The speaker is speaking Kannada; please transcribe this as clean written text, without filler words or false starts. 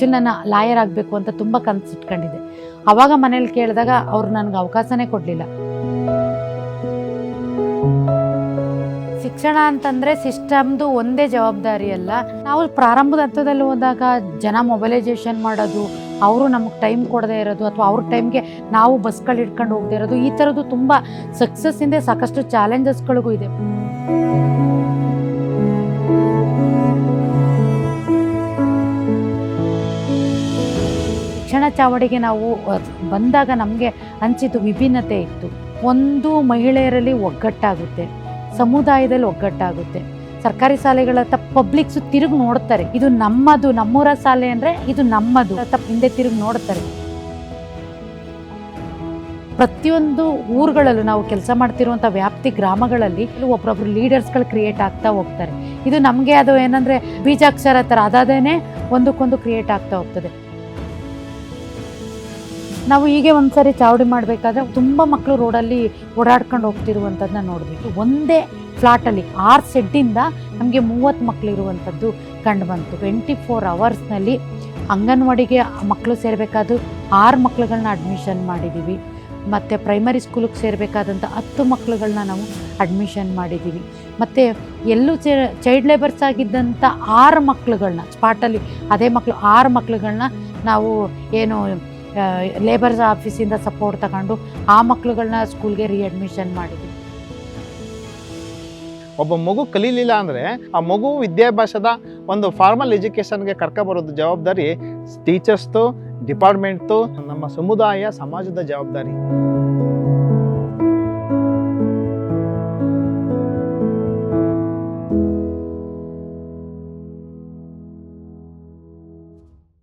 ಆ್ಯಕ್ಚುಲಿ ನಾನು ಲಾಯರ್ ಆಗಬೇಕು ಅಂತ ತುಂಬ ಕನಸು ಇಟ್ಕೊಂಡಿದ್ದೆ. ಆವಾಗ ಮನೇಲಿ ಕೇಳಿದಾಗ ಅವ್ರು ನನಗೆ ಅವಕಾಶನೇ ಕೊಡಲಿಲ್ಲ. ಶಿಕ್ಷಣ ಅಂತಂದರೆ ಸಿಸ್ಟಮ್ದು ಒಂದೇ ಜವಾಬ್ದಾರಿ ಅಲ್ಲ. ನಾವು ಪ್ರಾರಂಭದ ಹಂತದಲ್ಲಿ ಹೋದಾಗ ಜನ ಮೊಬೈಲೈಸೇಷನ್ ಮಾಡೋದು, ಅವರು ನಮಗೆ ಟೈಮ್ ಕೊಡದೇ ಇರೋದು ಅಥವಾ ಅವ್ರ ಟೈಮ್ಗೆ ನಾವು ಬಸ್ಗಳು ಇಟ್ಕೊಂಡು ಹೋಗದೇ ಇರೋದು, ಈ ಥರದ್ದು ತುಂಬ ಸಕ್ಸಸ್ ಹಿಂದೆ ಸಾಕಷ್ಟು ಚಾಲೆಂಜಸ್ಗಳಿಗೂ ಇದೆ. ಶಿಕ್ಷಣ ಚಾವಡಿಗೆ ನಾವು ಬಂದಾಗ ನಮಗೆ ಅನಿಸಿದ್ದು ವಿಭಿನ್ನತೆ ಇತ್ತು. ಒಂದು ಮಹಿಳೆಯರಲ್ಲಿ ಒಗ್ಗಟ್ಟಾಗುತ್ತೆ, ಸಮುದಾಯದಲ್ಲಿ ಒಗ್ಗಟ್ಟಾಗುತ್ತೆ. ಸರ್ಕಾರಿ ಶಾಲೆಗಳ ಪಬ್ಲಿಕ್ಸು ತಿರುಗಿ ನೋಡ್ತಾರೆ, ಇದು ನಮ್ಮದು, ನಮ್ಮೂರ ಶಾಲೆ ಅಂದರೆ ಇದು ನಮ್ಮದು ಹಿಂದೆ ತಿರುಗಿ ನೋಡ್ತಾರೆ. ಪ್ರತಿಯೊಂದು ಊರುಗಳಲ್ಲೂ ನಾವು ಕೆಲಸ ಮಾಡ್ತಿರುವಂಥ ವ್ಯಾಪ್ತಿ ಗ್ರಾಮಗಳಲ್ಲಿ ಒಬ್ಬೊಬ್ರು ಲೀಡರ್ಸ್ಗಳು ಕ್ರಿಯೇಟ್ ಆಗ್ತಾ ಹೋಗ್ತಾರೆ. ಇದು ನಮಗೆ ಅದು ಏನಂದರೆ ಬೀಜಾಕ್ಷರ ಥರ ಅದಾದೇನೆ ಒಂದಕ್ಕೊಂದು ಕ್ರಿಯೇಟ್ ಆಗ್ತಾ ಹೋಗ್ತದೆ. ನಾವು ಹೀಗೆ ಒಂದ್ಸರಿ ಚಾವಡಿ ಮಾಡಬೇಕಾದ್ರೆ ತುಂಬ ಮಕ್ಕಳು ರೋಡಲ್ಲಿ ಓಡಾಡ್ಕೊಂಡು ಹೋಗ್ತಿರುವಂಥದ್ದನ್ನ ನೋಡಬೇಕು. ಒಂದೇ ಫ್ಲಾಟಲ್ಲಿ 6 ಸೆಡ್ಡಿಂದ ನಮಗೆ 30 ಮಕ್ಕಳು ಇರುವಂಥದ್ದು ಕಂಡು ಬಂತು. 24 ಅವರ್ಸ್ನಲ್ಲಿ ಅಂಗನವಾಡಿಗೆ ಮಕ್ಕಳು ಸೇರಬೇಕಾದ್ರು 6 ಮಕ್ಕಳುಗಳನ್ನ ಅಡ್ಮಿಷನ್ ಮಾಡಿದ್ದೀವಿ. ಮತ್ತು ಪ್ರೈಮರಿ ಸ್ಕೂಲಿಗೆ ಸೇರಬೇಕಾದಂಥ 10 ಮಕ್ಕಳುಗಳನ್ನ ನಾವು ಅಡ್ಮಿಷನ್ ಮಾಡಿದ್ದೀವಿ. ಮತ್ತು ಎಲ್ಲೂ ಚೈಲ್ಡ್ ಲೇಬರ್ಸ್ ಆಗಿದ್ದಂಥ 6 ಮಕ್ಕಳುಗಳನ್ನ ಸ್ಪಾಟಲ್ಲಿ ಅದೇ ಮಕ್ಕಳು 6 ಮಕ್ಕಳುಗಳನ್ನ ನಾವು ಏನು ಲೇಬರ್ಸ್ ಆಫೀಸಿಂದ ಸಪೋರ್ಟ್ ತಗೊಂಡು ಆ ಮಕ್ಕಳುಗಳನ್ನ ಸ್ಕೂಲ್ಗೆ ರೀಅಡ್ಮಿಷನ್ ಮಾಡಿದ್ವಿ. ಒಬ್ಬ ಮಗು ಕಲೀಲಿಲ್ಲ ಅಂದರೆ ಆ ಮಗು ವಿದ್ಯಾಭ್ಯಾಸದ ಒಂದು ಫಾರ್ಮಲ್ ಎಜುಕೇಷನ್ಗೆ ಕರ್ಕೊಬರೋದು ಜವಾಬ್ದಾರಿ ಟೀಚರ್ಸ್ದು, ಡಿಪಾರ್ಟ್ಮೆಂಟ್ದು, ನಮ್ಮ ಸಮುದಾಯ ಸಮಾಜದ ಜವಾಬ್ದಾರಿ.